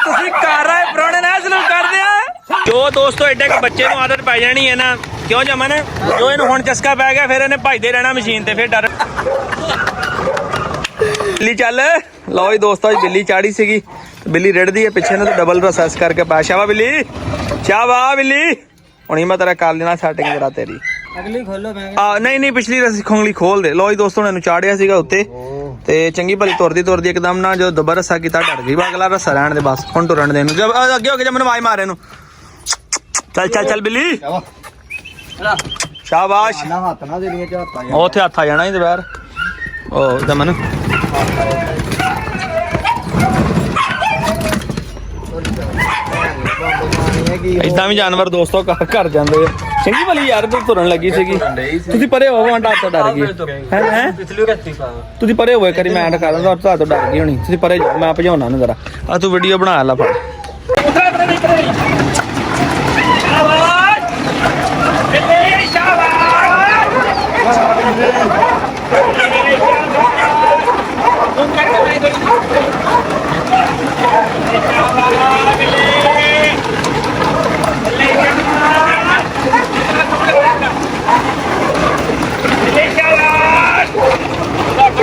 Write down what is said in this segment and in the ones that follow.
ਤੁਸੀਂ ਕਰ ਰਹੇ ਪ੍ਰਾਹੁਣੇ ਨਾਲ ਸਲੂਕ ਕਰਦੇ ਆ ਜੋ ਦੋਸਤੋ ਐਡੇ ਕ ਬੱਚੇ ਨੂੰ ਆਦਤ ਪੈ ਜਾਣੀ ਹੈ ਨਾ ਕਿਉਂ ਜਮਨ ਜੋ ਇਹਨੂੰ ਹੁਣ ਚਸਕਾ ਪੈ ਗਿਆ ਫਿਰ ਇਹਨੇ ਭਜਦੇ ਰਹਿਣਾ ਮਸ਼ੀਨ ਤੇ ਫਿਰ ਡਰ ਬਿੱਲੀ ਚੱਲ ਲਓ ਜੀ ਦੋਸਤੋ ਅੱਜ ਬਿੱਲੀ ਚਾੜੀ ਸੀਗੀ ਬਿੱਲੀ ਰਿੜਦੀ ਹੈ ਪਿੱਛੇ ਨੂੰ ਤੇ ਡਬਲ ਪ੍ਰੋਸੈਸ ਕਰਕੇ ਪਾ ਸ਼ਾਬਾ ਬਿੱਲੀ ਸ਼ਾਬਾ ਬਿੱਲੀ ਹੁਣ ਮੈਂ ਤੇਰਾ ਕਰ ਲੈਣਾ ਸੈਟਿੰਗ ਕਰਾ ਤੇਰੀ ਅਗਲੀ ਖੋਲੋ ਮੈਂ ਨਹੀਂ ਪਿਛਲੀ ਰਸੀ ਖੋਂਗਲੀ ਖੋਲ ਦੇ ਲਓ ਜੀ ਦੋਸਤੋ ਨੇ ਇਹਨੂੰ ਚਾੜਿਆ ਸੀਗਾ ਉੱਤੇ ਤੇ ਚੰਗੀ ਭਲੀ ਤੁਰਦੀ ਇੱਕਦਮ ਨਾ ਜੋ ਦੁਬਾਰਾ ਰਸਾ ਕੀਤਾ ਡਰ ਗਈ ਅਗਲਾ ਰਸਾ ਰਹਿਣ ਦੇ ਬਸ ਹੁਣ ਤੁਰਨ ਦੇ ਇਹਨੂੰ ਜਦ ਅੱਗੇ ਹੋ ਕੇ ਜਮਨ ਆਵਾਜ਼ ਮਾਰੇ ਇਹਨੂੰ ਚੱਲ ਬਿੱਲੀ ਸ਼ਾਬਾਸ਼ ਹੱਥ ਨਾ ਦੇ ਲਈ ਝਾਤਾ ਉਹ ਉੱਥੇ ਹੱਥ ਆ ਜਾਣਾ ਹੀ ਦੁਪਹਿਰ ਉਹ ਜਮਨ ਇਦਾਂ ਵੀ ਜਾਨਵਰ ਦੋਸਤੋ ਘਰ ਜਾਂਦੇ ਆ ਚੰਗੀ ਭਲੀ ਯਾਰ ਤੂੰ ਤੁਰਨ ਲੱਗੀ ਸੀਗੀ ਤੁਸੀਂ ਪਰੇ ਹੋਵੋ ਆਂਟਾ ਤੋਂ ਡਰ ਗਈ ਹੈ ਤੁਸੀਂ ਪਰੇ ਹੋਏ ਕਰੀ ਮੈਂ ਕਰ ਦਾਂ ਤਾਂ ਤੋਂ ਡਰ ਗਈ ਹੋਣੀ ਤੁਸੀਂ ਪਰੇ ਜਾਓ ਮੈਂ ਭਜਾਉਣਾ ਨੂੰ ਜ਼ਰਾ ਆ ਤੂੰ ਵੀਡੀਓ ਬਣਾ ਲੈ ਫੜ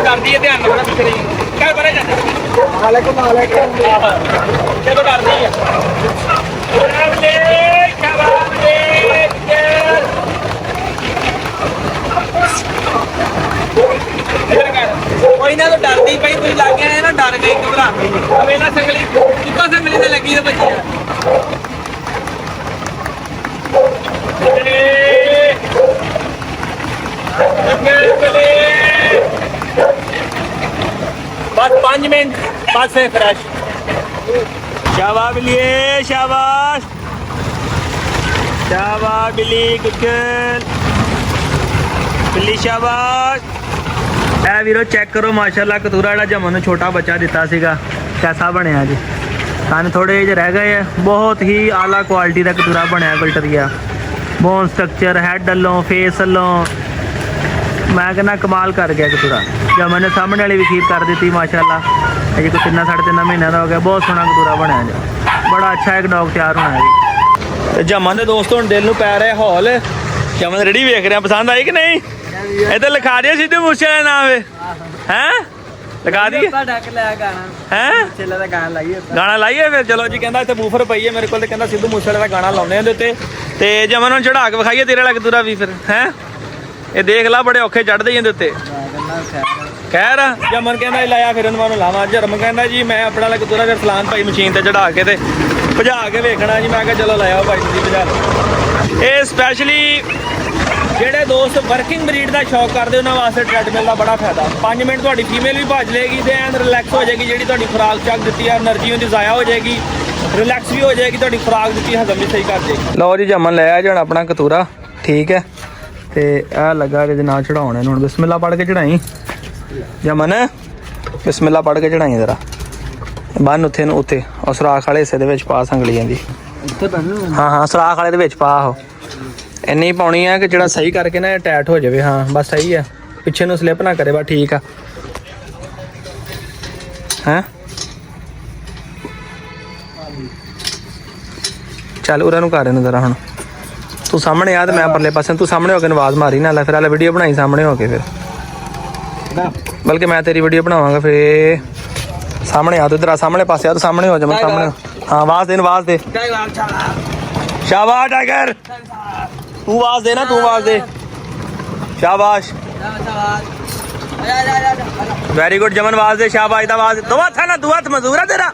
ਡਰਦੀ ਹੈ ਧਿਆਨ ਨਾਲ ਪਿੱਛੇ ਨਹੀਂ ਕਹਿ ਪਰੇ ਜਾ ਨਾਲੇ ਕੋ ਜਦੋਂ ਡਰਦੀ ਹੈ ਕੋਈ ਨਾ ਤਾਂ ਡਰਦੀ ਪਈ ਤੁਸੀਂ ਲੱਗ ਗਿਆ ਨਾ ਡਰ ਗਈ ਘਬਰਾ ਗਈ ਅਵੇ ਨਾ ਸੰਗਲੀ ਇੱਕੋ ਸੰਗਲੀ ਤੇ ਲੱਗੀ ਤੇ ਬੱਚੀ बस 5 मिनट बस से फ्रेश शाबाश बिल्ली शाबाश शाबाश बिल्ली गुड गर्ल बिल्ली शाबाश ए वीरो चेक करो माशाल्लाह कतूरा ਜਿਹੜਾ ਜਮਨ ਨੂੰ ਛੋਟਾ ਬੱਚਾ ਦਿੱਤਾ ਸੀਗਾ कैसा ਬਣਿਆ ਜੀ ਕੰਨ ਥੋੜੇ ਜਿਹੇ ਰਹਿ ਗਏ ਆ ਬਹੁਤ ਹੀ ਆਲਾ ਕੁਆਲਿਟੀ ਦਾ ਕਤੂਰਾ ਬਣਿਆ ਕਲਟਰੀਆ ਬੋਨ ਸਟਰਕਚਰ ਹੈਡ ਵੱਲੋਂ ਫੇਸ ਵੱਲੋਂ ਮੈਂ ਕਹਿੰਦਾ ਕਮਾਲ ਕਰ ਗਿਆ ਕਤੂਰਾ ਜਮਨ ਨੇ ਸਾਹਮਣੇ ਵਾਲੀ ਵੀ ਖੀਰ ਕਰ ਦਿੱਤੀ ਮਾਸ਼ਾਅੱਲਾ ਅਜੇ ਕੋਈ 3.5 ਮਹੀਨਿਆਂ ਦਾ ਹੋ ਗਿਆ ਬਹੁਤ ਸੋਹਣਾ ਕਤੂਰਾ ਬਣਿਆ ਜੀ ਬੜਾ ਅੱਛਾ ਇੱਕ ਡੌਗ ਤਿਆਰ ਹੋਣਾ ਜੀ ਤੇ ਜਮਨ ਦੇ ਦੋਸਤੋ ਹੁਣ ਦਿਲ ਨੂੰ ਪੈ ਰਿਹਾ ਹੌਲ ਜਮਨ ਰੈਡੀ ਵੇਖ ਰਿਹਾ ਪਸੰਦ ਆਈ ਕਿ ਨਹੀਂ ਇੱਧਰ ਲਿਖਾ ਦਿਓ ਸਿੱਧੂ ਮੂਸੇ ਦਾ ਨਾਮ ਹੈ ਲਗਾ ਦਈਏ ਗਾਣਾ ਲਾਈਏ ਫਿਰ ਚਲੋ ਜੀ ਕਹਿੰਦਾ ਇੱਥੇ ਬੂਫਰ ਪਈ ਹੈ ਮੇਰੇ ਕੋਲ ਤੇ ਕਹਿੰਦਾ ਸਿੱਧੂ ਮੂਸੇ ਦਾ ਗਾਣਾ ਲਾਉਣੇ ਇਹਦੇ ਉੱਤੇ ਤੇ ਜਮਨ ਨੂੰ ਚੜਾ ਕੇ ਵਿਖਾਈਏ ਤੇਰੇ ਵਾਲਾ ਕਤੂਰਾ ਵੀ ਫਿਰ ਹੈ ਇਹ ਦੇਖ ਲਾ ਬੜੇ ਔਖੇ ਚੜਦੇ ਜਾਂਦੇ ਉੱਤੇ ਖੈਰ ਜਮਨ ਕਹਿੰਦਾ ਲਾਇਆ ਫਿਰ ਇਹਨਾਂ ਨੂੰ ਲਾਵਾਂ ਜਰਮ ਕਹਿੰਦਾ ਜੀ ਮੈਂ ਆਪਣਾ ਵਾਲਾ ਕਤੂਰਾ ਫਿਰ ਸਲਾਨ ਭਾਈ ਮਸ਼ੀਨ ਤੇ ਚੜਾ ਕੇ ਤੇ ਭਜਾ ਕੇ ਵੇਖਣਾ ਜੀ ਮੈਂ ਕਿਹਾ ਚਲੋ ਲਾਇਆ ਭਾਈ ਤੁਸੀਂ ਭਜਾ ਲਓ ਇਹ ਸਪੈਸ਼ਲੀ ਜਿਹੜੇ ਦੋਸਤ ਵਰਕਿੰਗ ਬਰੀਡ ਦਾ ਸ਼ੌਕ ਕਰਦੇ ਉਹਨਾਂ ਵਾਸਤੇ ਟ੍ਰੈਡਮਿਲ ਦਾ ਬੜਾ ਫਾਇਦਾ 5 ਮਿੰਟ ਤੁਹਾਡੀ ਫੀਮੇਲ ਵੀ ਭੱਜ ਲੇਗੀ ਤੇ ਐਨ ਰਿਲੈਕਸ ਹੋ ਜਾਏਗੀ ਜਿਹੜੀ ਤੁਹਾਡੀ ਖੁਰਾਕ ਚੱਕ ਦਿੱਤੀ ਹੈ એનર્ਜੀ ਉਹਦੀ ਜ਼ਾਇਆ ਹੋ ਜਾਏਗੀ ਰਿਲੈਕਸ ਵੀ ਹੋ ਜਾਏਗੀ ਤੁਹਾਡੀ ਖੁਰਾਕ ਦਿੱਤੀ ਹਜ਼ਮ ਵੀ ਸਹੀ ਕਰ ਜਾਏਗੀ ਲਓ ਜੀ ਜਮਨ ਲੈ ਆ ਜਾਣ ਆਪਣਾ ਕਤੂਰਾ ਠੀਕ ਹੈ ਤੇ ਇਹ ਲੱਗਾ ਇਹਦੇ ਨਾਲ ਚੜਾਉਣੇ ਨੂੰ ਹੁਣ ਬਿਸਮਿਲ੍ਲਾ ਪੜ੍ਹ ਕੇ ਚੜਾਈ ਜਮਨ ਬਿਸਮਿਲ੍ਲਾ ਪੜ੍ਹ ਕੇ ਚੜਾਈ ਜ਼ਰਾ ਬੰਨ ਉੱਥੇ ਨੂੰ ਉੱਥੇ ਉਹ ਸੁਰਾਖ ਵਾਲੇ ਹਿੱਸੇ ਦੇ ਵਿੱਚ ਪਾ ਸੰਗਲੀਆਂ ਦੀ ਹਾਂ ਸੁਰਾਖ ਵਾਲੇ ਦੇ ਵਿੱਚ ਪਾ ਉਹ ਇੰਨੀ ਪਾਉਣੀ ਆ ਕਿ ਜਿਹੜਾ ਸਹੀ ਕਰਕੇ ਨਾ ਟੈਟ ਹੋ ਜਾਵੇ ਹਾਂ ਬਸ ਸਹੀ ਆ ਪਿੱਛੇ ਨੂੰ ਸਲਿੱਪ ਨਾ ਕਰੇ ਬਸ ਠੀਕ ਆ ਹੈਂ ਚੱਲ ਉਰਾਂ ਨੂੰ ਕਰ ਇਹਨੂੰ ਜ਼ਰਾ ਹੁਣ ਤੂੰ ਸਾਹਮਣੇ ਆ ਤੇ ਮੈਂ ਪਰਲੇ ਪਾਸੇ ਤੂੰ ਸਾਹਮਣੇ ਹੋ ਕੇ ਆਵਾਜ਼ ਮਾਰੀ ਨਾ ਲੈ ਫਿਰ ਆਲੇ ਵੀਡੀਓ ਬਣਾਈ ਸਾਹਮਣੇ ਹੋ ਕੇ ਫਿਰ ਬਲਕਿ ਮੈਂ ਤੇਰੀ ਵੀਡੀਓ ਬਣਾਵਾਂਗਾ ਫਿਰ ਸਾਹਮਣੇ ਆ ਤੂੰ ਇਧਰ ਸਾਹਮਣੇ ਪਾਸੇ ਆ ਤੂੰ ਸਾਹਮਣੇ ਹੋ ਜਾ ਮੈਂ ਸਾਹਮਣੇ ਹਾਂ ਆਵਾਜ਼ ਦੇ ਸ਼ਾਬਾਸ਼ ਟਾਈਗਰ ਤੂੰ ਆਵਾਜ਼ ਦੇ ਨਾ ਤੂੰ ਆਵਾਜ਼ ਦੇ ਸ਼ਾਬਾਸ਼ ਵੈਰੀ ਗੁੱਡ ਜਮਨ ਆਵਾਜ਼ ਦੇ ਸ਼ਾਬਾਸ਼ ਦਾ ਆਵਾਜ਼ ਦੋ ਹੱਥ ਨਾ ਦੋ ਹੱਥ ਮਜ਼ਦੂਰ ਆ ਤੇਰਾ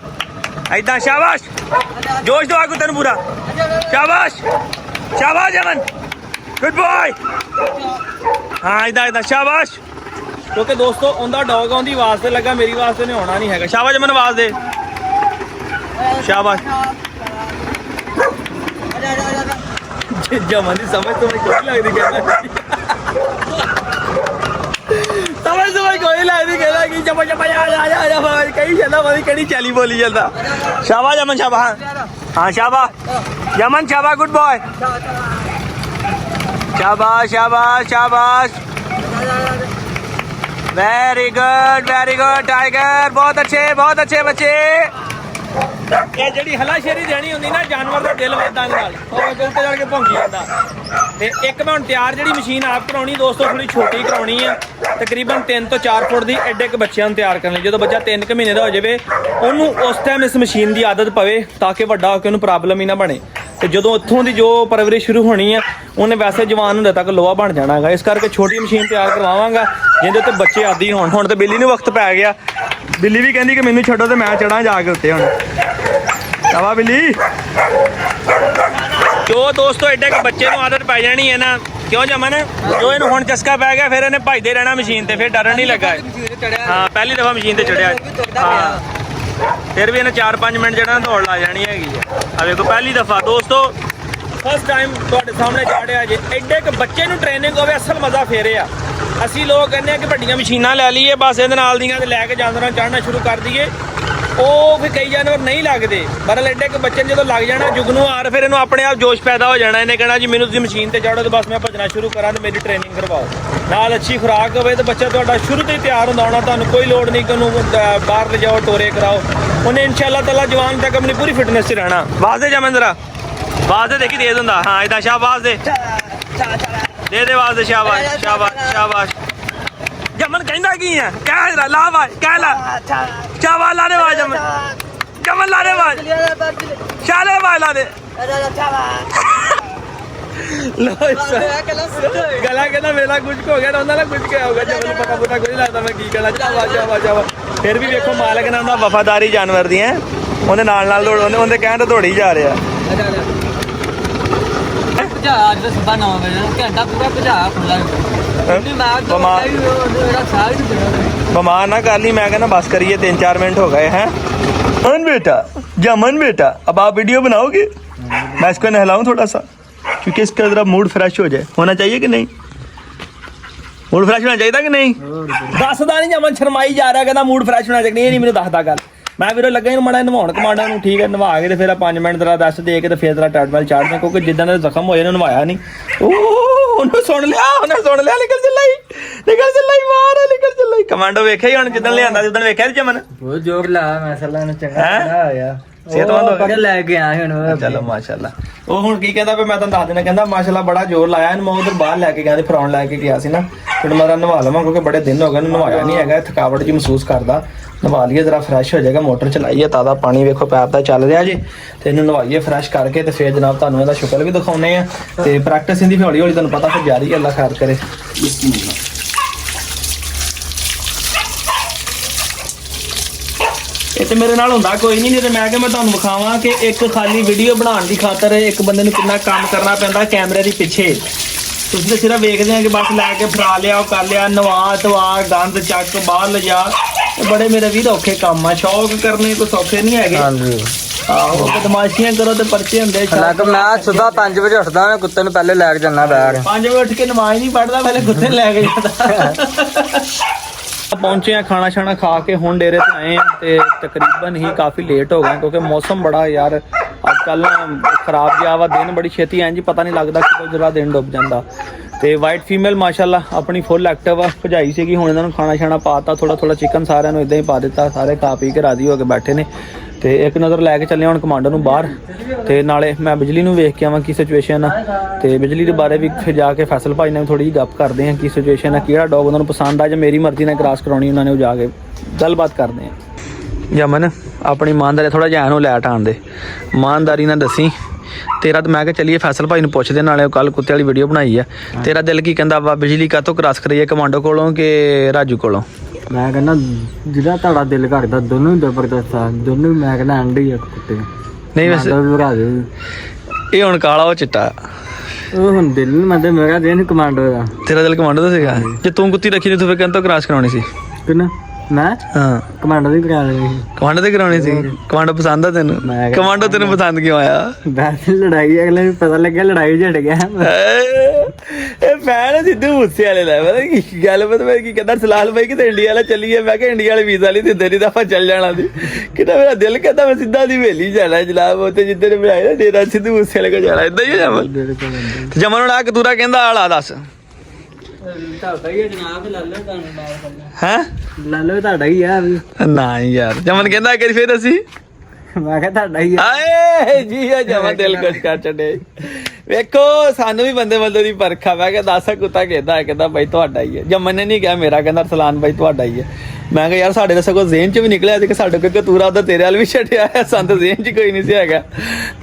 ਏਦਾਂ ਸ਼ਾਬਾਸ਼ ਜੋਸ਼ ਦੋ ਆਗੂ ਤੈਨੂੰ ਪੂਰਾ ਸ਼ਾਬਾਸ਼ शाबाश जमन गुड बॉय हाँ इदा शाबाश क्योंकि दोस्तों उनका डॉग आउंदी आवाज से लगा मेरी आवाज से नहीं होना नहीं है शाबाश जमन आवाज दे शाबाश जमन की समझ तो कोई लगती समझ कोई लगती कहना कि जमा जमा आ कहीं चलता पता कहीं चली बोली चलता शाबाश जमन शाबाश हाँ शाबाश जमन शाबाश गुड बॉय शाबाश शाबाश शाबाश वेरी गुड टाइगर बहुत अच्छे बच्चे ਇਹ ਜਿਹੜੀ ਹਲਾਸ਼ੇਰੀ ਦੇਣੀ ਹੁੰਦੀ ਨਾ ਜਾਨਵਰ ਦਾ ਦਿਲ ਵੱਧਦਾ ਨਾਲ ਉਹ ਉੱਤੇ ਚੜ ਕੇ ਭੌਂਕੀ ਜਾਂਦਾ। ਤੇ ਇੱਕ ਮੈਂ ਹੁਣ ਤਿਆਰ ਜਿਹੜੀ ਮਸ਼ੀਨ ਆਪ ਕਰਾਉਣੀ ਦੋਸਤੋ ਥੋੜੀ ਛੋਟੀ ਕਰਾਉਣੀ ਆ, ਤਕਰੀਬਨ 3 ਤੋਂ 4 ਫੁੱਟ ਦੀ ਐਡੇ ਕ ਬੱਚਿਆਂ ਨੂੰ ਤਿਆਰ ਕਰਨ ਲਈ। ਜਦੋਂ ਬੱਚਾ 3 ਕੁ ਮਹੀਨੇ ਦਾ ਹੋ ਜਾਵੇ ਉਹਨੂੰ ਉਸ ਟਾਈਮ ਇਸ ਮਸ਼ੀਨ ਦੀ ਆਦਤ ਪਵੇ ਤਾਂ ਕਿ ਵੱਡਾ ਹੋ ਕੇ ਉਹਨੂੰ ਪ੍ਰੋਬਲਮ ਹੀ ਨਾ ਬਣੇ। ਤੇ ਜਦੋਂ ਉੱਥੋਂ ਦੀ ਜੋ ਪਰਵਰਿਸ਼ ਸ਼ੁਰੂ ਹੋਣੀ ਆ ਉਹਨੇ ਵੈਸੇ ਜਵਾਨ ਹੁੰਦੇ ਤੱਕ ਲੋਹਾ ਬਣ ਜਾਣਾ ਹੈਗਾ। ਇਸ ਕਰਕੇ ਛੋਟੀ ਮਸ਼ੀਨ ਤਿਆਰ ਕਰਵਾਵਾਂਗਾ ਜਿਹਦੇ ਉੱਤੇ ਬੱਚੇ ਆਦੀ ਹੋਣ। ਹੁਣ ਤੇ ਬਿੱਲੀ ਨੂੰ ਵਕਤ ਪੈ ਗਿਆ, ਬਿੱਲੀ ਵੀ ਕਹਿੰਦੀ ਕਿ ਮੈਨੂੰ ਛੱਡੋ ਤੇ ਮੈਂ ਚੜਾਂ ਜਾ ਕੇ ਉੱਤੇ। ਹੁਣ ਆਵਾ ਬਿੱਲੀ ਜੋ ਦੋਸਤੋ ਐਡੇ ਕਿ ਬੱਚੇ ਨੂੰ ਆਦਤ ਪੈ ਜਾਣੀ ਹੈ ਨਾ, ਕਿਉਂ ਜਮਨ ਜੋ ਇਹਨੂੰ ਹੁਣ ਚਸਕਾ ਪੈ ਗਿਆ ਫਿਰ ਇਹਨੇ ਭੱਜਦੇ ਰਹਿਣਾ ਮਸ਼ੀਨ ਤੇ, ਫਿਰ ਡਰਨ ਨਹੀਂ ਲੱਗਾ। ਹਾਂ ਪਹਿਲੀ ਦਫਾ ਮਸ਼ੀਨ ਤੇ ਚੜਿਆ ਹਾਂ, ਫਿਰ ਵੀ ਇਹਨੇ 4-5 ਮਿੰਟ ਜਿਹੜਾ ਦੌੜ ਲਾ ਜਾਣੀ ਹੈਗੀ ਆ ਵੇਖੋ ਪਹਿਲੀ ਦਫਾ ਦੋਸਤੋ ਫਸਟ ਟਾਈਮ ਤੁਹਾਡੇ ਸਾਹਮਣੇ ਚੜਿਆ ਜੇ। ਐਡੇ ਕਿ ਬੱਚੇ ਨੂੰ ਟ੍ਰੇਨਿੰਗ ਹੋਵੇ ਅਸਲ ਮਜ਼ਾ ਫੇਰੇ ਆ। ਅਸੀਂ ਲੋਕ ਕਹਿੰਦੇ ਆ ਕਿ ਵੱਡੀਆਂ ਮਸ਼ੀਨਾਂ ਲੈ ਲਈਏ ਬਸ ਇਹਦੇ ਨਾਲ ਦੀਆਂ ਤੇ ਲੈ ਕੇ ਜਾਨਵਰਾਂ ਚੜ੍ਹਨਾ ਸ਼ੁਰੂ ਕਰ ਦਈਏ, ਉਹ ਫਿਰ ਕਈ ਜਾਨਵਰ ਨਹੀਂ ਲੱਗਦੇ। ਪਰ ਐਡੇ ਕਿ ਬੱਚੇ ਨੂੰ ਜਦੋਂ ਲੱਗ ਜਾਣਾ ਜੁਗਨੂ ਆਰ ਫਿਰ ਇਹਨੂੰ ਆਪਣੇ ਆਪ ਜੋਸ਼ ਪੈਦਾ ਹੋ ਜਾਣਾ। ਇਹਨੇ ਕਹਿਣਾ ਜੀ ਮੈਨੂੰ ਤੁਸੀਂ ਮਸ਼ੀਨ ਤੇ ਚੜ੍ਹੋ ਤੇ ਬਸ ਮੈਂ ਭੱਜਣਾ ਸ਼ੁਰੂ ਕਰਾਂ ਤੇ ਮੇਰੀ ਟ੍ਰੇਨਿੰਗ ਕਰਵਾਓ। ਨਾਲ ਅੱਛੀ ਖੁਰਾਕ ਹੋਵੇ ਤੇ ਬੱਚਾ ਤੁਹਾਡਾ ਸ਼ੁਰੂ ਤੋਂ ਹੀ ਤਿਆਰ ਹੁੰਦਾ ਹੋਣਾ, ਤੁਹਾਨੂੰ ਕੋਈ ਲੋੜ ਨਹੀਂ ਕਿ ਉਹਨੂੰ ਬਾਹਰ ਲਿਜਾਓ ਟੋਰੇ ਕਰਾਓ। ਉਹਨੇ ਇਨਸ਼ਾਅੱਲਾ ਤਾਲਾ ਜਵਾਨ ਤੱਕ ਆਪਣੀ ਪੂਰੀ ਫਿਟਨੈਸ 'ਚ ਰਹਿਣਾ। ਬਾਜ਼ ਦੇ ਜਮਿੰਦਰਾ ਬਾਜ਼ ਦੇ ਦੇਖੀ ਤੇਜ਼ ਹੁੰਦਾ। ਹਾਂ ਇਦਾਂ ਸ਼ਾਬਾਸ਼ ਦੇ ਦੇ ਬਾਜ਼ ਦੇ ਸ਼ਾਬਾਸ਼ ਸ਼ਾਬਾਸ਼ ਸ਼ਾਬਾਸ਼। ਜਮਨ ਕਹਿੰਦਾ ਕੀ ਆ ਕਹਿ ਲਾ ਆਵਾਜ਼ ਕਹਿ ਲਾ ਸ਼ਾਬਾਸ਼ ਲਾ ਦੇ ਆਵਾਜ਼ ਜਮਨ ਜਮਨ ਲਾ ਦੇ ਆਵਾਜ਼ ਸ਼ਾਲੇ ਆਵਾਜ਼ ਲਾ ਦੇ ਗਲਾ ਕਹਿੰਦਾ ਮੇਰਾ ਕੁਝ ਹੋ ਗਿਆ ਉਹਨਾਂ ਨਾਲ ਕੁਝ ਕਿਹਾ ਹੋਗਾ ਜਮਨ ਨੂੰ ਪਤਾ ਪੁੱਤਾ ਕੋਈ ਲੱਗਦਾ ਮੈਂ ਕੀ ਕਹਿਣਾ ਚਾਹਾਂ। ਫਿਰ ਵੀ ਵੇਖੋ ਮਾਲਕ ਨੇ ਉਹਦਾ ਵਫਾਦਾਰੀ ਜਾਨਵਰ ਦੀ ਹੈ, ਉਹਦੇ ਨਾਲ ਦੌੜ ਉਹਦੇ ਕਹਿਣ ਤੇ ਦੌੜੀ ਜਾ ਰਿਹਾ। ਅੱਜ ਦਾ ਸਵੇਰ 9 ਵਜੇ ਘੰਟਾ ਪੂਰਾ ਭਜਾ ਖੁੱਲਾ ਬਿਮਾਰ ਨਾ ਕਰ ਲਈ। मैं कहना बस करिए 3-4 मिनट हो गए हैं। मन बेटा जमन बेटा अब आप वीडियो बनाओगे, मैं इसको नहलाऊं थोड़ा सा क्योंकि इसका जरा मूड फ्रेश हो जाए। होना चाहिए कि नहीं? मूड फ्रेश होना चाहिए कि नहीं? दसदा नहीं जमन शर्माई जा रहा कहता मूड फ्रेश होना चाहिए। नहीं मैंने दसदा गल मैं ਵੀਰੋ ਲੱਗਾ ਇਹਨੂੰ ਮਾੜਾ ਨਵਾਉਣ ਕਮਾਂਡਾ ਨੂੰ ਠੀਕ ਹੈ ਨਵਾ ਕੇ ਤੇ ਫਿਰ 5 ਮਿੰਟ ਦਾ ਰੈਸਟ ਦੇ ਕੇ ਤੇ ਫਿਰ ਤੇਰਾ ਟ੍ਰੈਡਮਿਲ ਚਾੜਨਾ ਕਿਉਂਕਿ ਜਿੱਦਾਂ ਦਾ ਜ਼ਖਮ ਹੋਇਆ ਇਹਨੂੰ ਨਵਾਇਆ ਨਹੀਂ। ਉਹਨੇ ਸੁਣ ਲਿਆ ਨਿਕਲ ਚੱਲਾਈ ਮਾਰ ਨਿਕਲ ਚੱਲਾਈ। ਕਮਾਂਡੋ ਵੇਖਿਆ ਹੀ ਹੁਣ ਜਿੱਦਣ ਲਿਆਂਦਾ ਜਿੱਦਣ ਵੇਖਿਆ ਸੀ ਜਮਨ ਬਹੁਤ ਜ਼ੋਰ ਲਾਇਆ ਮਾਸ਼ਾਅੱਲਾ ਨੇ ਚੰਗਾ ਹੋਇਆ ਸਿਹਤਮੰਦ ਹੋ ਗਿਆ ਲੈ ਕੇ ਆਇਆ ਹੁਣ। ਚਲੋ ਮਾਸ਼ਾਅੱਲਾ। ਉਹ ਹੁਣ ਕੀ ਕਹਿੰਦਾ ਵੀ ਮੈਂ ਤੁਹਾਨੂੰ ਦੱਸ ਦੇਣਾ ਕਹਿੰਦਾ ਮਾਸ਼ਾਅੱਲਾ ਬੜਾ ਜ਼ੋਰ ਲਾਇਆ ਇਹਨੂੰ। ਮੈਂ ਉਧਰ ਬਾਹਰ ਲੈ ਕੇ ਗਿਆ ਤੇ ਫਰਾਉਣ ਲੈ ਕੇ ਗਿਆ ਸੀ ਨਾ ਫਿਰ ਮੈਂ ਨਵਾ ਲਵਾਂ ਕਿਉਂਕਿ ਬੜੇ ਦਿਨ ਹੋ ਗਏ ਇਹਨੂੰ ਨਵਾਇਆ ਨਹੀਂ ਹੈਗਾ, ਥਕਾਵਟ ਜੀ ਮਹਿਸੂਸ ਕਰਦਾ। ਨਵਾ ਲਈਏ ਜਰਾ ਫਰੈਸ਼ ਹੋ ਜਾਏਗਾ। ਮੋਟਰ ਚਲਾਈਏ ਤਾਜ਼ਾ ਪਾਣੀ ਵੇਖੋ ਪੈਪ ਦਾ ਚੱਲ ਰਿਹਾ ਜੀ ਤੇ ਇਹਨੂੰ ਨਵਾਈਏ ਫਰੈਸ਼ ਕਰਕੇ ਤੇ ਫਿਰ ਜਨਾਬ ਤੁਹਾਨੂੰ ਇਹਦਾ ਸ਼ੁਕਰ ਵੀ ਦਿਖਾਉਨੇ ਆ ਤੇ ਪ੍ਰੈਕਟਿਸ ਇਹਦੀ ਹੌਲੀ ਹੌਲੀ ਤੁਹਾਨੂੰ ਪਤਾ ਫਿਰ ਜਾਰੀ ਅੱਲਾ ਖੈਰ ਕਰੇ। ਇਹ ਤੇ ਮੇਰੇ ਨਾਲ ਹੁੰਦਾ ਕੋਈ ਨਹੀਂ ਤੇ ਮੈਂ ਕਿ ਮੈਂ ਤੁਹਾਨੂੰ ਵਿਖਾਵਾਂ ਕਿ ਇੱਕ ਖਾਲੀ ਵੀਡੀਓ ਬਣਾਉਣ ਦੀ ਖਾਤਰ ਇੱਕ ਬੰਦੇ ਨੂੰ ਕਿੰਨਾ ਕੰਮ ਕਰਨਾ ਪੈਂਦਾ ਕੈਮਰੇ ਦੇ ਪਿੱਛੇ। ਤੁਸੀਂ ਤਾਂ ਸਿਰਫ ਵੇਖਦੇ ਆ ਕਿ ਬਸ ਲੈ ਕੇ ਫਰਾ ਲਿਆ ਉਹ ਕਰ ਲਿਆ ਨਵਾ ਧਵਾ ਗੰਦ ਚੱਕ ਬਾਹਰ ਲਿਜਾ। ਬੜੇ ਮੇਰੇ ਵੀਰ ਔਖੇ ਕੰਮ ਆ, ਸ਼ੌਕ ਕਰਨੇ ਕੋਈ ਸੌਖੇ ਨਹੀਂ ਹੈਗੇ। ਹਾਂਜੀ ਆਹੋ ਬਦਮਾਸ਼ੀਆਂ ਕਰੋ ਤੇ ਪਰਚੇ ਹੁੰਦੇ। ਮੈਂ ਸੁਬਹ 5 ਵਜੇ ਉੱਠਦਾ ਮੈਂ ਕੁੱਤੇ ਨੂੰ ਪਹਿਲੇ ਲੈ ਕੇ ਜਾਂਦਾ ਬਾਹਰ। 5 ਵਜੇ ਉੱਠ ਕੇ ਨਮਾਜ਼ ਨਹੀਂ ਪੜਦਾ ਪਹਿਲੇ ਕੁੱਤੇ ਨੂੰ ਲੈ ਕੇ ਜਾਂਦਾ। ਪਹੁੰਚੇ ਆ ਖਾਣਾ ਛਾਣਾ ਖਾ ਕੇ ਹੁਣ ਡੇਰੇ ਤੇ ਆਏ ਆ ਤੇ ਤਕਰੀਬਨ ਹੀ ਕਾਫੀ ਲੇਟ ਹੋ ਗਏ ਕਿਉਂਕਿ ਮੌਸਮ ਬੜਾ ਯਾਰ ਅੱਜ ਕੱਲ ਖਰਾਬ ਜਿਹਾ ਵਾ। ਦਿਨ ਬੜੀ ਛੇਤੀ ਐਂ ਜੀ ਪਤਾ ਨਹੀਂ ਲੱਗਦਾ ਕਿ ਜਰਾ ਦਿਨ ਡੁੱਬ ਜਾਂਦਾ। ਤੇ ਵਾਈਟ ਫੀਮੇਲ ਮਾਸ਼ਾਅੱਲਾ ਆਪਣੀ ਫੁੱਲ ਐਕਟਿਵ ਆ। ਭਜਾਈ ਸੀਗੀ ਹੁਣ ਇਹਨਾਂ ਨੂੰ ਖਾਣਾ ਛਾਣਾ ਪਾਤਾ ਥੋੜਾ ਚਿਕਨ ਸਾਰਿਆਂ ਨੂੰ ਇਦਾਂ ਹੀ ਪਾ ਦਿੱਤਾ। ਸਾਰੇ ਖਾ ਪੀ ਕੇ ਰਾਜ਼ੀ ਹੋ ਕੇ ਬੈਠੇ ਨੇ ਤੇ ਇੱਕ ਨਜ਼ਰ ਲੈ ਕੇ ਚੱਲੇ ਹੁਣ ਕਮਾਂਡੋ ਨੂੰ ਬਾਹਰ ਤੇ ਨਾਲੇ ਮੈਂ ਬਿਜਲੀ ਨੂੰ ਵੇਖ ਕੇ ਆਵਾਂ ਕੀ ਸਿਚੁਏਸ਼ਨ ਆ ਤੇ ਬਿਜਲੀ ਦੇ ਬਾਰੇ ਵੀ ਫਿਰ ਜਾ ਕੇ ਫੈਸਲ ਭਾਈ ਨਾਲ ਥੋੜੀ ਜਿਹੀ ਗੱਪ ਕਰਦੇ ਆ ਕੀ ਸਿਚੁਏਸ਼ਨ ਆ, ਕਿਹੜਾ ਡੌਗ ਉਹਨਾਂ ਨੂੰ ਪਸੰਦ ਆ ਜਾਂ ਮੇਰੀ ਮਰਜ਼ੀ ਨਾਲ ਕ੍ਰਾਸ ਕਰਾਉਣੀ ਉਹਨਾਂ ਨੇ ਉਹ ਜਾ ਕੇ ਗੱਲਬਾਤ ਕਰਦੇ ਆ। ਜਮਨ ਆਪਣੀ ਇਮਾਨਦਾਰੀ ਥੋੜਾ ਜਿਹਾ ਨੂੰ ਲੈ ਟਾਣ ਦੇ ਇਮਾਨਦਾਰੀ ਨਾਲ ਦੱਸੀ ਤੇਰਾ ਤਾਂ ਮੈਂ ਕਿਹਾ ਚੱਲੀਏ ਫੈਸਲ ਭਾਈ ਨੂੰ ਪੁੱਛਦੇ ਨਾਲੇ ਕੱਲ ਕੁੱਤੇ ਵਾਲੀ ਵੀਡੀਓ ਬਣਾਈ ਆ। ਤੇਰਾ ਦਿਲ ਕੀ ਕਹਿੰਦਾ ਵਾ ਬਿਜਲੀ ਕਾਹਤੋਂ ਕ੍ਰਾਸ ਕਰੀਏ ਕਮਾਂਡੋ ਕੋਲੋਂ ਕਿ ਰਾਜੂ ਕੋਲੋਂ? ਮੈਂ ਕਹਿੰਦਾ ਜਿਹੜਾ ਤੁਹਾਡਾ ਦਿਲ ਕਰਦਾ ਦੋਨੋਂ ਹੀ ਜ਼ਬਰਦਸਤ ਆ ਦੋਨੋਂ ਮੈਂ ਕਹਿੰਦਾ ਅੰਡੇ ਆ ਕੁੱਤੇ। ਨਹੀਂ ਵੈਸੇ ਇਹ ਹੁਣ ਕਾਲਾ ਉਹ ਚਿੱਟਾ ਉਹ ਹੁਣ ਦਿਲ ਮੈਂ ਮੇਰਾ ਦਿਨ ਕਮਾਂਡੋ ਦਾ। ਤੇਰਾ ਦਿਲ ਕਮਾਂਡੋ ਦਾ ਸੀਗਾ ਜੇ ਤੂੰ ਕੁੱਤੀ ਰੱਖੀ ਤੂੰ ਫਿਰ ਕਹਿੰਦਾ ਕ੍ਰਾਸ ਕਰਾਉਣੀ ਸੀ ਕਿੰਨਾ ਮੈਂ ਹਾਂ ਕਮਾਂਡੋ ਦੀ ਕਰਾ ਲਈ ਕਮਾਂਡੋ ਤੇ ਕਰਾਉਣੀ ਸੀ। ਕਮਾਂਡੋ ਪਸੰਦ ਆ ਤੈਨੂੰ? ਕਮਾਂਡੋ ਤੈਨੂੰ ਪਸੰਦ ਕਿਉਂ ਆਇਆ? ਵੈਸੇ ਲੜਾਈ ਅਗਲੇ ਨੂੰ ਪਤਾ ਲੱਗਿਆ ਲੜਾਈ ਝੜ ਗਿਆ। ਇਹ ਫੈਨ ਸਿੱਧੂ ਮੂਸੇ ਵਾਲੇ ਦਾ ਪਤਾ ਕੀ ਗੱਲ ਪਤਾ ਕੀ ਕਹਿੰਦਾ ਸਲਾਲ ਬਾਈ ਕਿਤੇ ਇੰਡੀਆ ਵਾਲਾ ਚੱਲੀਏ। ਮੈਂ ਕਿਹਾ ਇੰਡੀਆ ਵਾਲੇ ਵੀਜ਼ਾ ਲਈ ਦਿੰਦੇ ਨਹੀਂ ਤਾਂ ਆਪਾਂ ਚੱਲ ਜਾਣਾ ਸੀ। ਕਿਤੇ ਮੇਰਾ ਦਿਲ ਕਹਿੰਦਾ ਮੈਂ ਸਿੱਧਾ ਦੀ ਹਵੇਲੀ ਜਾਣਾ ਜਨਾਬ ਉੱਥੇ ਜਿੱਦਾਂ ਨੇ ਬਣਾਇਆ ਨਾ ਡੇਰਾ ਸਿੱਧੂ ਮੂਸੇ ਵਾਲੇ ਕੋਲ ਜਾਣਾ ਏਦਾਂ ਹੀ ਜਮਨ ਤੇ ਜਮਨ ਹੁਣ ਆ ਕਤੂਰਾ ਕਹਿੰਦਾ ਆਲਾ ਦੱਸ ਤੁਹਾਡਾ ਹੀ ਜਨਾਬ ਲੈ ਲਓ ਤੁਹਾਨੂੰ ਨਾਲ ਹੈ ਲੈ ਲਓ ਤੁਹਾਡਾ ਹੀ ਆ ਵੀ ਨਾ ਯਾਰ ਜਮਨ ਕਹਿੰਦਾ ਕਿ ਫਿਰ ਅਸੀਂ ਮੈਂ ਕਿਹਾ ਤੁਹਾਡਾ ਹੀ ਆ। ਆਏ ਜੀ ਆ ਜਮਾ ਦਿਲ ਕੁਛ ਕਰ ਛੱਡੇ। ਵੇਖੋ ਸਾਨੂੰ ਵੀ ਬੰਦੇ ਬੰਦੇ ਦੀ ਪਰਖਾ। ਮੈਂ ਕਿਹਾ ਦੱਸ ਕੁੱਤਾ ਕਹਿੰਦਾ ਕਹਿੰਦਾ ਬਾਈ ਤੁਹਾਡਾ ਹੀ ਹੈ। ਜਮਨ ਨੇ ਨਹੀਂ ਕਿਹਾ ਮੇਰਾ, ਕਹਿੰਦਾ ਅਰਸਲਾਨ ਬਾਈ ਤੁਹਾਡਾ ਹੀ ਹੈ। ਮੈਂ ਕਿਹਾ ਯਾਰ ਸਾਡੇ ਤਾਂ ਸਗੋਂ ਜ਼ੇਨ ਚ ਵੀ ਨਿਕਲਿਆ ਸੀ ਕਿ ਸਾਡੇ ਕੋਲ ਕਤੂਰਾ ਉਹਦਾ ਤੇਰੇ ਵਾਲ ਵੀ ਛੱਡਿਆ ਹੈ, ਸੰਤ ਜ਼ੇਨ ਚ ਕੋਈ ਨਹੀਂ ਸੀ ਹੈਗਾ।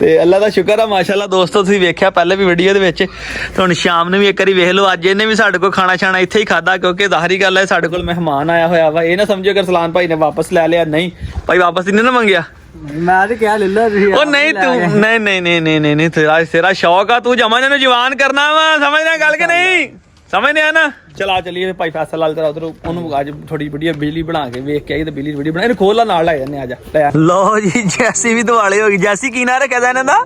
ਤੇ ਅੱਲਾ ਦਾ ਸ਼ੁਕਰ ਆ ਮਾਸ਼ਾਅੱਲਾ। ਦੋਸਤੋ ਤੁਸੀਂ ਵੇਖਿਆ ਪਹਿਲੇ ਵੀ ਵੀਡੀਓ ਦੇ ਵਿੱਚ, ਤੇ ਹੁਣ ਸ਼ਾਮ ਨੂੰ ਵੀ ਇੱਕ ਵਾਰੀ ਵੇਖ ਲਓ। ਅੱਜ ਇਹਨੇ ਵੀ ਸਾਡੇ ਕੋਲ ਖਾਣਾ ਛਾਣਾ ਇੱਥੇ ਹੀ ਖਾਦਾ, ਕਿਉਂਕਿ ਜ਼ਾਹਰੀ ਗੱਲ ਹੈ ਸਾਡੇ ਕੋਲ ਮਹਿਮਾਨ ਆਇਆ ਹੋਇਆ ਵਾ। ਇਹ ਨਾ ਸਮਝੋ ਕਿ ਅਰਸਲਾਨ ਭਾਈ ਨੇ ਵਾਪਸ ਲੈ ਲਿਆ, ਨਹੀਂ ਭਾਈ ਵਾਪਸ ਨਹੀਂ ਨਾ ਮੰਗਿਆ। ਮੈਂ ਤੇ ਕਿਹਾ ਲੈ ਲਓ ਤੁਸੀਂ। ਉਹ ਨਹੀਂ ਤੂੰ ਨਹੀਂ ਨਹੀਂ ਨਹੀਂ ਨਹੀਂ ਨਹੀਂ ਨਹੀਂ ਤੇਰਾ ਸ਼ੌਕ ਆ, ਤੂੰ ਜਮਨ ਨੂੰ ਜਵਾਨ ਕਰਨਾ ਵਾ। ਸਮਝਦਾ ਗੱਲ ਕਿ ਨਹੀਂ? ਸਮਝਦੇ ਆ ਨਾ। ਚਲਾ ਚਲੀਏ ਭਾਈ ਫੈਸਲ ਲਾਲ ਤੇਰਾ ਉਧਰ ਉਹਨੂੰ ਅੱਜ ਥੋੜੀ ਵੀਡੀਓ ਬਿਜਲੀ ਬਣਾ ਕੇ ਵੇਖ ਕੇ ਆਈ ਤੇ ਬਿਜਲੀ ਵੀਡੀਓ ਬਣਾ ਇਹਨੂੰ ਖੋਲ ਲਾ ਨਾਲ ਲੈ ਜਾਂਦੇ ਆ ਜਾ। ਲੋ ਜੀ ਜੈਸੀ ਵੀ ਦੁਆਲੇ ਹੋ ਗਈ। ਜੈਸੀ ਕੀ ਨਾਂ ਰੱਖਿਆ ਇਹਨਾਂ ਦਾ?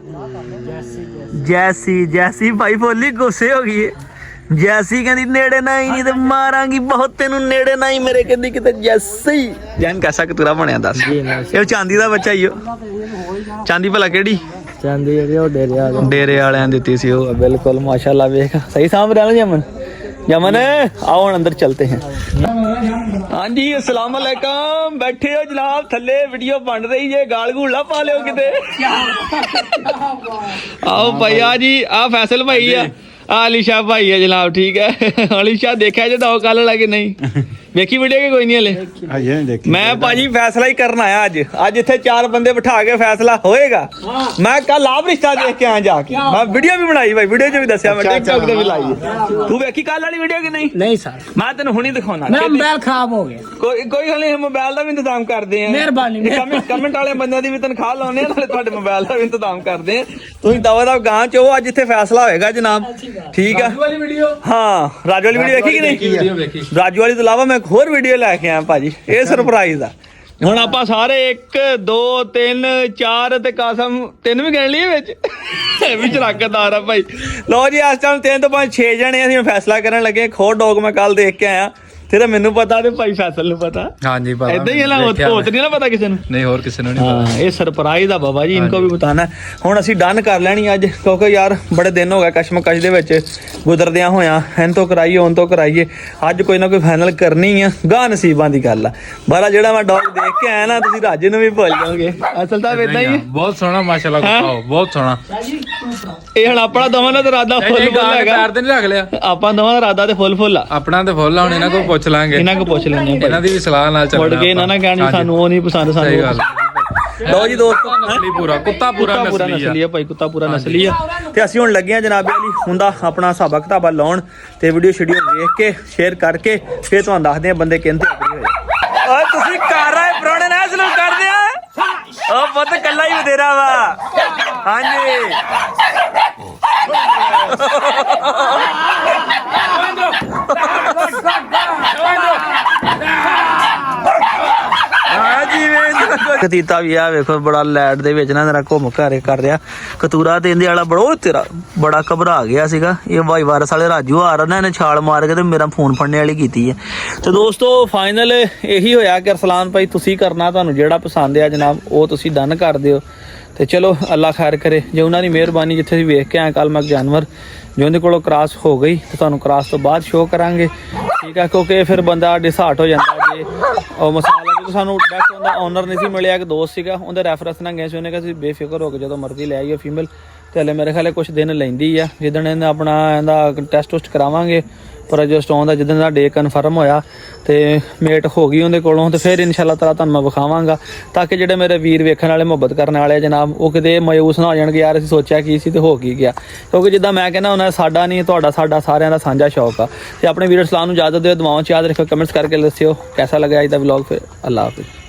ਜੈਸੀ। ਜੈਸੀ ਭਾਈ ਫੁੱਲੀ ਗੁੱਸੇ ਹੋ ਗਈ ਏ। ਜੈਸੀ ਕਹਿੰਦੀ ਨੇੜੇ ਨਾ ਹੀ ਨਹੀਂ ਤੇ ਮਾਰਾਂਗੀ ਬਹੁਤ ਤੈਨੂੰ, ਨੇੜੇ ਨਾ ਹੀ ਮੇਰੇ ਕਹਿੰਦੀ ਕਿਤੇ। ਜੈਸੀ ਜਾਨ ਕੈਸਾ ਕਤੂਰਾ ਬਣਿਆ ਦੱਸ? ਇਹ ਚਾਂਦੀ ਦਾ ਬੱਚਾ ਹੀ ਉਹ। ਚਾਂਦੀ ਭਲਾ ਕਿਹੜੀ? ਚਾਂਦੀ ਜਿਹੜੀ ਉਹ ਡੇਰੇ ਵਾਲਿਆਂ ਦਿੱਤੀ ਸੀ ਉਹ। ਬਿਲਕੁਲ ਮਾਸ਼ਾਅੱਲਾ। ਵੇਖ ਸਹੀ ਸਾਂਭ ਰਿਹਾ ਨਾ ਜਮਨ। जमन आओ अंदर चलते हैं। हाँ जी अस्सलाम वालेकुम। बैठे हो जनाब थले वीडियो बन रही है, गाल गूल ना पा लियो किते। आओ भाई आ जी आ फैसल भाई आ अलीशा भाई है जनाब। ठीक है अलीशा देखा जो दो कल लगे नहीं ਵੇਖੀ ਵੀਡੀਓ ਕਿ ਕੋਈ ਨਹੀਂ ਹਲੇ? ਮੈਂ ਭਾਜੀ ਫੈਸਲਾ ਹੀ ਕਰਨ ਆਇਆ ਅੱਜ ਇੱਥੇ 4 ਬੰਦੇ ਬਿਠਾ ਕੇ ਫੈਸਲਾ ਹੋਏਗਾ। ਮੈਂ ਕੱਲ ਆਪ ਰਿਸ਼ਤਾ ਦੇਖ ਕੇ ਆਇਆ ਜਾ ਕੇ। ਮੈਂ ਵੀਡੀਓ ਵੀ ਬਣਾਈ ਭਾਈ, ਵੀਡੀਓ 'ਚ ਵੀ ਦੱਸਿਆ, ਮੈਂ ਟਿਕਟੌਕ ਤੇ ਵੀ ਲਾਈ ਹੈ। ਤੂੰ ਵੇਖੀ ਕੱਲ ਵਾਲੀ ਵੀਡੀਓ ਕਿ ਨਹੀਂ? नहीं सर, ਮੈਂ ਤੈਨੂੰ ਹੁਣੀ ਦਿਖਾਉਣਾ। मेरा मोबाइल खराब हो गया। ਕੋਈ ਗੱਲ ਨਹੀਂ, ਮੋਬਾਈਲ ਦਾ ਵੀ ਇੰਤਜ਼ਾਮ ਕਰਦੇ ਆ। ਮਿਹਰਬਾਨੀ। ਕਮੈਂਟ ਵਾਲੇ ਬੰਦਿਆਂ ਦੀ ਵੀ ਤਨਖਾਹ ਲਾਉਣੇ ਆ, ਨਾਲੇ ਤੁਹਾਡੇ ਮੋਬਾਈਲ ਦਾ ਵੀ ਇੰਤਜ਼ਾਮ ਕਰਦੇ ਆ। ਤੁਸੀਂ ਦਵਾ ਦਾ ਗਾਂ 'ਚ ਉਹ ਅੱਜ ਇੱਥੇ ਫੈਸਲਾ ਹੋਏਗਾ ਜਨਾਬ। ਠੀਕ ਆ? ਹਾਂ ਰਾਜੂ ਵਾਲੀ ਵੀਡੀਓ ਵੇਖੀ ਕਿ ਨਹੀਂ? ਰਾਜੂ ਵਾਲੀ ਤੋਂ ਇਲਾਵਾ ਮੈਂ ਇੱਕ ਹੋਰ ਵੀਡੀਓ ਲੈ ਕੇ ਆਇਆ ਭਾਜੀ, ਇਹ ਸਰਪ੍ਰਾਈਜ਼ ਆ। ਹੁਣ ਆਪਾਂ ਸਾਰੇ 1 2 3 4 ਤੇ ਕਾਸਮ 3 ਵੀ ਗਿਣ ਲਈਏ ਵਿੱਚ। ਇਹ ਵੀ ਚਲਾਕਦਾਰ ਆ ਭਾਈ। ਲਓ ਜੀ ਇਸ ਟਾਈਮ 3 ਤੋਂ 5 6 ਜਣੇ ਅਸੀਂ ਫੈਸਲਾ ਕਰਨ ਲੱਗੇ। ਖੋਰ ਡੌਗ ਮੈਂ ਕੱਲ ਦੇਖ ਕੇ ਆਇਆ। ਤੇਰਾ ਮੈਨੂੰ ਪਤਾ ਤੇ ਭਾਈ ਫੈਸਲ ਨੂੰ ਪਤਾ। ਹਾਂਜੀ ਪਤਾ। ਇਦਾਂ ਹੀ ਹੈ ਨਾ, ਹੋਰ ਨਹੀਂ ਨਾ ਪਤਾ ਕਿਸੇ ਨੂੰ। ਨਹੀਂ ਹੋਰ ਕਿਸੇ ਨੂੰ ਨਹੀਂ ਪਤਾ। ਇਹ ਸਰਪ੍ਰਾਈਜ਼ ਆ ਬਾਬਾ ਜੀ, ਇਨਕੋ ਵੀ ਬਤਾਨਾ। ਹੁਣ ਅਸੀਂ ਡਨ ਕਰ ਲੈਣੀ ਅੱਜ, ਕਿਉਂਕਿ ਯਾਰ ਬੜੇ ਦਿਨ ਹੋ ਗਏ ਕਸ਼ਮਕਸ਼ ਦੇ ਵਿੱਚ ਗੁਜ਼ਰਦਿਆਂ ਹੋਇਆਂ। ਹਨ ਤੋਂ ਕਰਾਈਏ ਹੁਣ ਤੋਂ ਕਰਾਈਏ, ਅੱਜ ਕੋਈ ਨਾ ਕੋਈ ਫਾਈਨਲ ਕਰਨੀ ਆ। ਗਾਹ ਨਸੀਬਾਂ ਦੀ ਗੱਲ ਆ। ਬਾਰਾ ਜਿਹੜਾ ਮੈਂ ਡੌਗ ਦੇਖ ਕੇ ਆਇਆ ਨਾ, ਤੁਸੀਂ ਰਾਜੇ ਨੂੰ ਵੀ ਭੁੱਲ ਜਾਓਗੇ। ਅਸਲ ਤਾਂ ਇਦਾਂ ਹੀ ਬਹੁਤ ਸੋਹਣਾ ਮਾਸ਼ਾਅੱਲਾ ਕੁੱਤਾ, ਬਹੁਤ ਸੋਹਣਾ। ਇਹ ਹੁਣ ਆਪਣਾ ਦੋਵਾਂ ਦਾ ਇਰਾਦਾ ਫੁੱਲ ਹੈਗਾ। ਪੈਰ ਤੇ ਨਹੀਂ ਰੱਖ ਲਿਆ ਆਪਾਂ ਦੋਵਾਂ ਦਾ ਇਰਾਦਾ ਤੇ ਫੁੱਲ ਆ। ਆਪਣਾ ਤੇ ਫੁੱਲ ਹੁਣ ਇਹਨਾਂ ਕੋਲ ਪੁੱਛ ਲਾਂਗੇ, ਇਹਨਾਂ ਕੋ ਪੁੱਛ ਲੈਣੇ ਇਹਨਾਂ ਦੀ ਵੀ ਸਲਾਹ ਨਾਲ ਚੱਲਣਾ। ਮੁੜ ਕੇ ਇਹਨਾਂ ਨੇ ਕਹਿਣੀ ਸਾਨੂੰ ਉਹ ਨਹੀਂ ਪਸੰਦ ਸਾਨੂੰ। ਸਹੀ ਗੱਲ। ਲਓ ਜੀ ਦੋਸਤੋ, ਨਸਲੀ ਪੂਰਾ ਕੁੱਤਾ ਪੂਰਾ ਨਸਲੀ ਆ ਭਾਈ, ਕੁੱਤਾ ਪੂਰਾ ਨਸਲੀ ਆ। ਤੇ ਅਸੀਂ ਹੁਣ ਲੱਗੇ ਆ ਜਨਾਬੇ ਵਾਲੀ ਹੁੰਦਾ ਆਪਣਾ ਹਿਸਾਬਾ ਕਿਤਾਬਾ ਲਾਉਣ ਤੇ ਵੀਡੀਓ ਸ਼ੀਡੀਓ ਵੇਖ ਕੇ ਸ਼ੇਅਰ ਕਰਕੇ ਫਿਰ ਤੁਹਾਨੂੰ ਦੱਸਦੇ ਆ ਬੰਦੇ ਕਹਿੰਦੇ ਅਗਰੀ ਹੋਏ। ਓਏ ਤੁਸੀਂ ਕਰ ਰਹੇ ਪ੍ਰਾਣੇ ਨਾਲ ਸਲੂਕ ਕਰਦੇ ਆ। ਉਹ ਪੁੱਤ ਕੱਲਾ ਹੀ ਬਥੇਰਾ ਵਾ। ਹਾਂਜੀ ਕਤੀਤਾ ਵੀ ਆ ਵੇਖੋ, ਬੜਾ ਲਾਈਟ ਦੇ ਵਿੱਚ ਨਾ ਜਰਾ ਘੁੰਮ ਘਾਰੇ ਕਰ ਰਿਹਾ। ਕਤੂਰਾ ਤੇ ਇਹਦੇ ਵਾਲਾ ਤੇਰਾ ਬੜਾ ਘਬਰਾ ਗਿਆ ਸੀਗਾ। ਇਹ ਵਾਈ ਵਾਰਸ ਵਾਲੇ ਰਾਜੂ ਆ ਰਹੇ ਨੇ, ਛਾਲ ਮਾਰ ਕੇ ਤੇ ਮੇਰਾ ਫੋਨ ਫੜਨੇ ਵਾਲੀ ਕੀਤੀ ਹੈ। ਤੇ ਦੋਸਤੋ ਫਾਈਨਲ ਇਹੀ ਹੋਇਆ ਕਿ ਅਰਸਲਾਨ ਭਾਈ ਤੁਸੀਂ ਕਰਨਾ, ਤੁਹਾਨੂੰ ਜਿਹੜਾ ਪਸੰਦ ਆ ਜਨਾਬ ਉਹ ਤੁਸੀਂ ਡਨ ਕਰ ਦਿਓ। ਤੇ ਚਲੋ ਅੱਲਾ ਖੈਰ ਕਰੇ। ਜੇ ਉਹਨਾਂ ਦੀ ਮਿਹਰਬਾਨੀ, ਜਿੱਥੇ ਅਸੀਂ ਵੇਖ ਕੇ ਆਏ ਕੱਲ ਮੈਂ ਜਾਨਵਰ ਜੇ ਉਹਦੇ ਕੋਲੋਂ ਕ੍ਰਾਸ ਹੋ ਗਈ ਤੇ ਤੁਹਾਨੂੰ ਕ੍ਰਾਸ ਤੋਂ ਬਾਅਦ ਸ਼ੋਅ ਕਰਾਂਗੇ। ਠੀਕ ਆ, ਕਿਉਂਕਿ ਫਿਰ ਬੰਦਾ ਡਿਸਾਰਟ ਹੋ ਜਾਂਦਾ। ਜੇ ਉਹ ਮਸਾਲਾ ਕਿਉਂਕਿ ਸਾਨੂੰ ਡਾਇਰੈਕਟ ਉਹਦਾ ਓਨਰ ਨਹੀਂ ਸੀ ਮਿਲਿਆ, ਇੱਕ ਦੋਸਤ ਸੀਗਾ, ਉਹਦੇ ਰੈਫਰੈਂਸ ਨਾਲ ਗਏ ਸੀ। ਉਹਨੇ ਕਿਹਾ ਤੁਸੀਂ ਬੇਫਿਕਰ ਹੋ ਕੇ ਜਦੋਂ ਮਰਜ਼ੀ ਲੈ ਆਈਓ ਫੀਮੇਲ। ਤੇ ਹਲੇ ਮੇਰੇ ਖਿਆਲ ਕੁਝ ਦਿਨ ਲੈਂਦੀ ਆ। ਜਿੱਦਣ ਇਹਦਾ ਆਪਣਾ ਇਹਦਾ ਟੈਸਟ ਟੁਸਟ ਕਰਾਵਾਂਗੇ ਪਰ ਜਸਟ ਆਉਣ ਦਾ, ਜਿੱਦਣ ਦਾ ਡੇ ਕਨਫਰਮ ਹੋਇਆ ਤੇ ਮੇਟ ਹੋ ਗਈ ਉਹਦੇ ਕੋਲੋਂ, ਤੇ ਫਿਰ ਇਨਸ਼ਾਅੱਲਾ ਤਾਲਾ ਤੁਹਾਨੂੰ ਮੈਂ ਵਿਖਾਵਾਂਗਾ, ਤਾਂ ਕਿ ਜਿਹੜੇ ਮੇਰੇ ਵੀਰ ਵੇਖਣ ਵਾਲੇ ਮੁਹੱਬਤ ਕਰਨ ਵਾਲੇ ਜਨਾਬ ਉਹ ਕਿਤੇ ਮਾਯੂਸ ਨਾ ਹੋ ਜਾਣਗੇ ਯਾਰ ਅਸੀਂ ਸੋਚਿਆ ਕੀ ਸੀ ਤੇ ਹੋ ਕੀ ਗਿਆ। ਕਿਉਂਕਿ ਜਿੱਦਾਂ ਮੈਂ ਕਹਿੰਦਾ ਉਹਨਾਂ ਸਾਡਾ ਨਹੀਂ ਤੁਹਾਡਾ, ਸਾਡਾ ਸਾਰਿਆਂ ਦਾ ਸਾਂਝਾ ਸ਼ੌਕ ਆ। ਤੇ ਆਪਣੇ ਵੀਰ ਅਰਸਲਾਨ ਨੂੰ ਇਜਾਜ਼ਤ ਦਿਓ, ਦੁਆਵਾਂ 'ਚ ਯਾਦ ਰੱਖਿਓ, ਕਮੈਂਟਸ ਕਰਕੇ ਦੱਸਿਓ ਕੈਸਾ ਲੱਗਾ ਅੱਜ ਦਾ ਵਲੌਗ। ਫਿਰ ਅੱਲਾ ਹਾਫਿਜ਼।